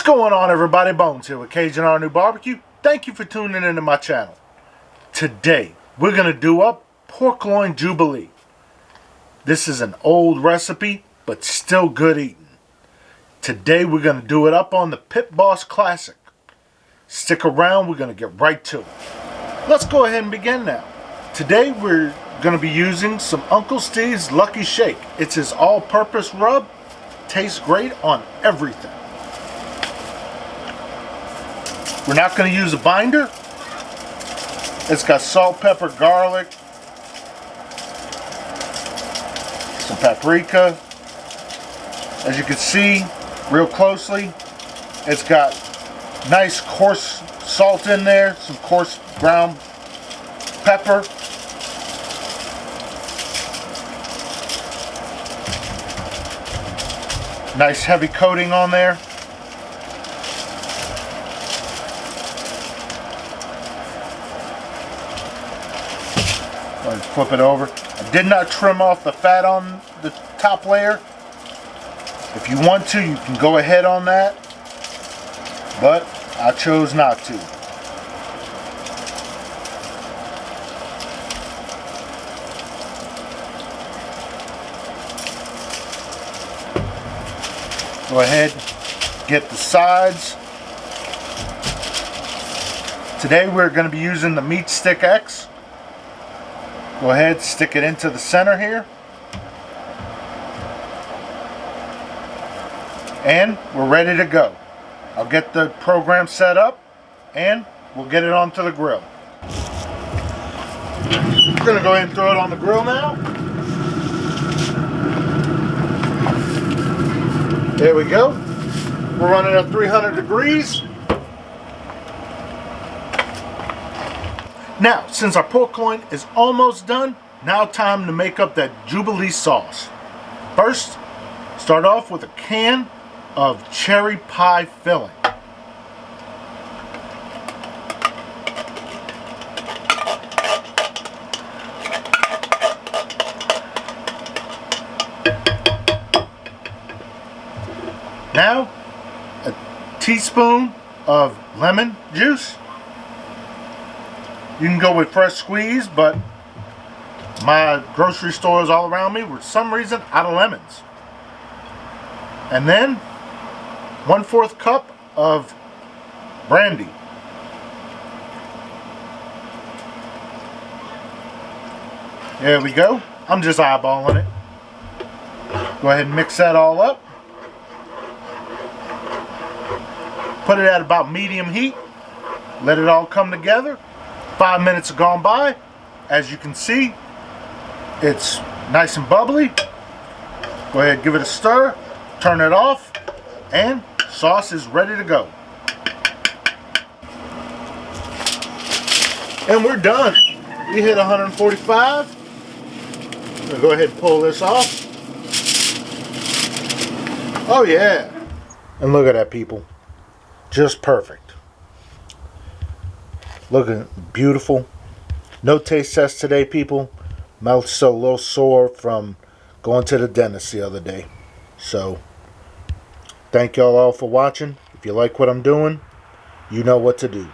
going on, everybody? Bones here with CAJUN. Thank you for tuning into my channel. Today we're going to do up pork loin jubilee. This is an old recipe but still good eating. Today we're going to do it up on the Pit Boss Classic. Stick around, we're going to get right to it. Let's go ahead and begin now. Today we're going to be using some Uncle Steve's Lucky Shake. It's his all-purpose rub. Tastes great on everything. We're not going to use a binder. It's got salt, pepper, garlic, some paprika. As you can see real closely, it's got nice coarse salt in there, some coarse ground pepper. Nice heavy coating on there. Flip it over. I did not trim off the fat on the top layer. If you want to, you can go ahead on that, but I chose not to. Go ahead, get the sides. Today we're going to be using the MEATSTICK X. Go ahead, stick it into the center here. And we're ready to go. I'll get the program set up and we'll get it onto the grill. We're going to go ahead and throw it on the grill now. There we go. We're running at 300 degrees. Now, since our pork loin is almost done, now time to make up that Jubilee sauce. First, start off with a can of cherry pie filling. Now, a teaspoon of lemon juice. You can go with fresh squeeze, but my grocery stores all around me were, for some reason, out of lemons. And then 1/4 cup of brandy. There we go. I'm just eyeballing it. Go ahead and mix that all up. Put it at about medium heat. Let it all come together. 5 minutes have gone by. As you can see, it's nice and bubbly. Go ahead, give it a stir, turn it off, and sauce is ready to go. And we're done. We hit 145. We'll go ahead and pull this off. Oh yeah. And look at that, people. Just perfect. Looking beautiful. No taste test today, people. Mouth's still a little sore from going to the dentist the other day. So, thank y'all all for watching. If you like what I'm doing, you know what to do.